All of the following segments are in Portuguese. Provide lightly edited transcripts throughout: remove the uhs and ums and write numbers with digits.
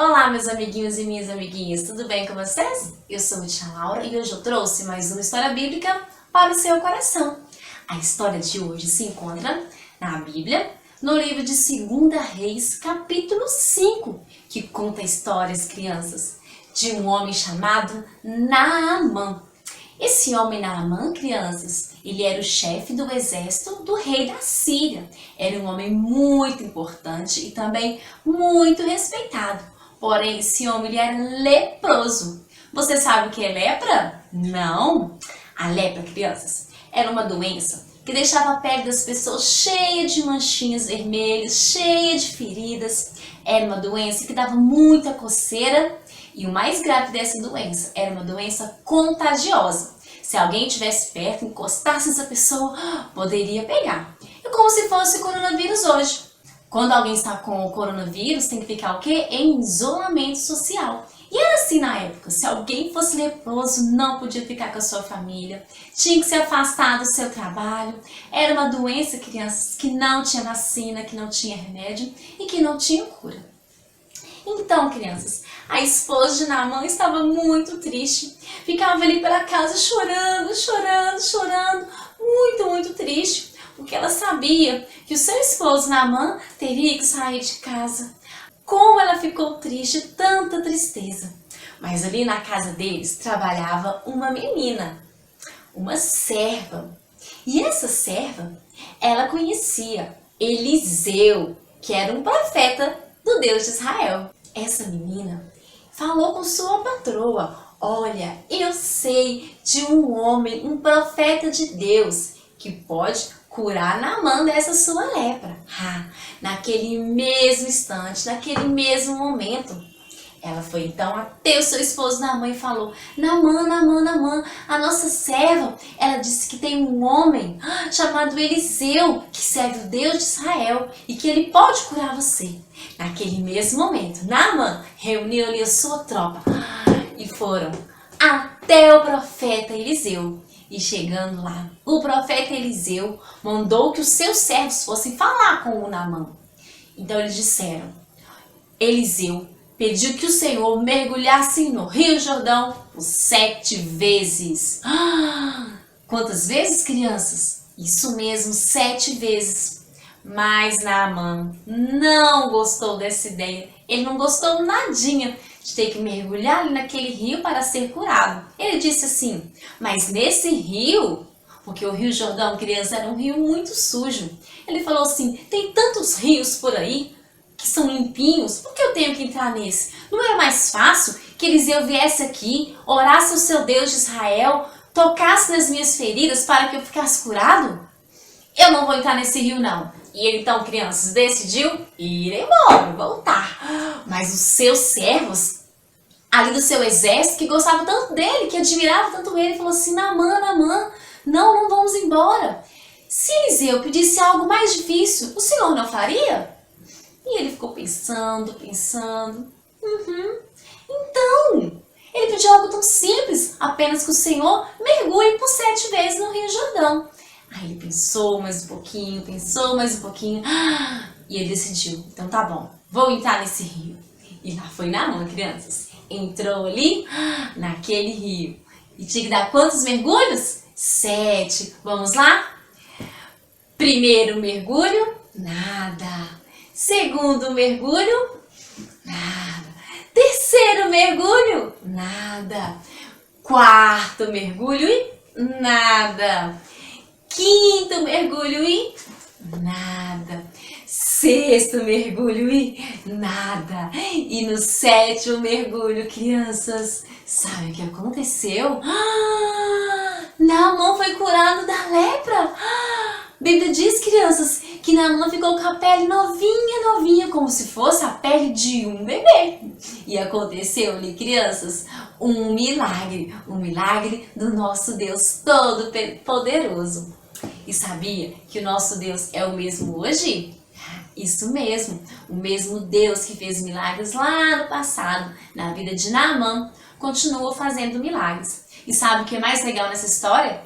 Olá, meus amiguinhos e minhas amiguinhas, tudo bem com vocês? Eu sou a tia Laura e hoje eu trouxe mais uma história bíblica para o seu coração. A história de hoje se encontra na Bíblia, no livro de 2 Reis, capítulo 5, que conta histórias, crianças, de um homem chamado Naamã. Esse homem Naamã, crianças, ele era o chefe do exército do rei da Síria. Era um homem muito importante e também muito respeitado. Porém, esse homem ele era leproso. Você sabe o que é lepra? Não! A lepra, crianças, era uma doença que deixava a pele das pessoas cheia de manchinhas vermelhas, cheia de feridas. Era uma doença que dava muita coceira e o mais grave dessa doença era uma doença contagiosa. Se alguém estivesse perto, encostasse essa pessoa, poderia pegar. É como se fosse o coronavírus hoje. Quando alguém está com o coronavírus, tem que ficar o quê? Em isolamento social. E era assim na época, se alguém fosse leproso, não podia ficar com a sua família, tinha que se afastar do seu trabalho. Era uma doença, crianças, que não tinha vacina, que não tinha remédio e que não tinha cura. Então, crianças, a esposa de Naamã estava muito triste, ficava ali pela casa chorando, muito triste, porque ela sabia que o seu esposo Naamã teria que sair de casa. Como ela ficou triste, tanta tristeza. Mas ali na casa deles trabalhava uma menina, uma serva. E essa serva, ela conhecia Eliseu, que era um profeta do Deus de Israel. Essa menina falou com sua patroa: olha, eu sei de um homem, um profeta de Deus, que pode curar Naamã dessa sua lepra. Naquele mesmo instante, naquele mesmo momento, ela foi então até o seu esposo Naamã e falou: Naamã, a nossa serva, ela disse que tem um homem chamado Eliseu, que serve o Deus de Israel e que ele pode curar você. Naquele mesmo momento, Naamã reuniu ali a sua tropa e foram até o profeta Eliseu. E chegando lá, o profeta Eliseu mandou que os seus servos fossem falar com o Naamã. Então eles disseram: Eliseu pediu que o Senhor mergulhasse no Rio Jordão por 7 vezes. Quantas vezes, crianças? Isso mesmo, 7 vezes. Mas Naamã não gostou dessa ideia. Ele não gostou nadinha de ter que mergulhar ali naquele rio para ser curado. Ele disse assim: mas nesse rio, porque o Rio Jordão, criança, era um rio muito sujo. Ele falou assim: tem tantos rios por aí que são limpinhos, por que eu tenho que entrar nesse? Não era mais fácil que Eliseu viesse aqui, orasse ao seu Deus de Israel, tocasse nas minhas feridas para que eu ficasse curado? Eu não vou entrar nesse rio não. E ele então, crianças, decidiu ir embora, voltar. Mas os seus servos, ali do seu exército, que gostavam tanto dele, que admiravam tanto ele, falou assim: Naamã, não vamos embora. Se Eliseu pedisse algo mais difícil, o Senhor não faria? E ele ficou pensando. Então, ele pediu algo tão simples, apenas que o Senhor mergulhe por 7 vezes no Rio Jordão. Aí ele pensou mais um pouquinho, e ele decidiu: então tá bom, vou entrar nesse rio. E lá foi Naamã, crianças. Entrou ali naquele rio. E tinha que dar quantos mergulhos? 7. Vamos lá? Primeiro mergulho, nada. Segundo mergulho, nada. Terceiro mergulho, nada. Quarto mergulho e nada. Quinto mergulho e nada. Sexto mergulho e nada. E no 7º mergulho, crianças, sabe o que aconteceu? Naamã foi curado da lepra. A Bíblia diz, crianças, que Naamã ficou com a pele novinha, como se fosse a pele de um bebê. E aconteceu ali, crianças, um milagre do nosso Deus Todo-Poderoso. E sabia que o nosso Deus é o mesmo hoje? Isso mesmo, o mesmo Deus que fez milagres lá no passado, na vida de Naamã, continua fazendo milagres. E sabe o que é mais legal nessa história?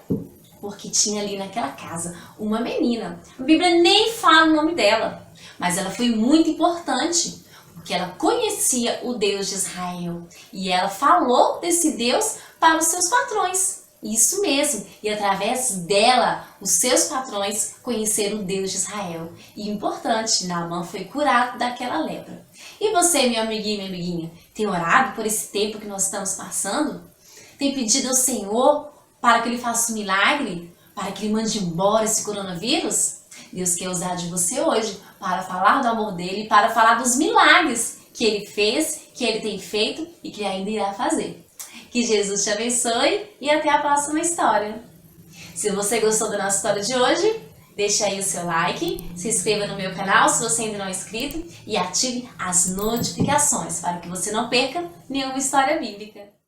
Porque tinha ali naquela casa uma menina. A Bíblia nem fala o nome dela, mas ela foi muito importante, porque ela conhecia o Deus de Israel e ela falou desse Deus para os seus patrões. Isso mesmo, e através dela, os seus patrões conheceram o Deus de Israel. E importante, Naamã foi curado daquela lepra. E você, meu amiguinho e minha amiguinha, tem orado por esse tempo que nós estamos passando? Tem pedido ao Senhor para que Ele faça um milagre? Para que Ele mande embora esse coronavírus? Deus quer usar de você hoje para falar do amor dEle, para falar dos milagres que Ele fez, que Ele tem feito e que ainda irá fazer. Que Jesus te abençoe e até a próxima história. Se você gostou da nossa história de hoje, deixa aí o seu like, se inscreva no meu canal se você ainda não é inscrito e ative as notificações para que você não perca nenhuma história bíblica.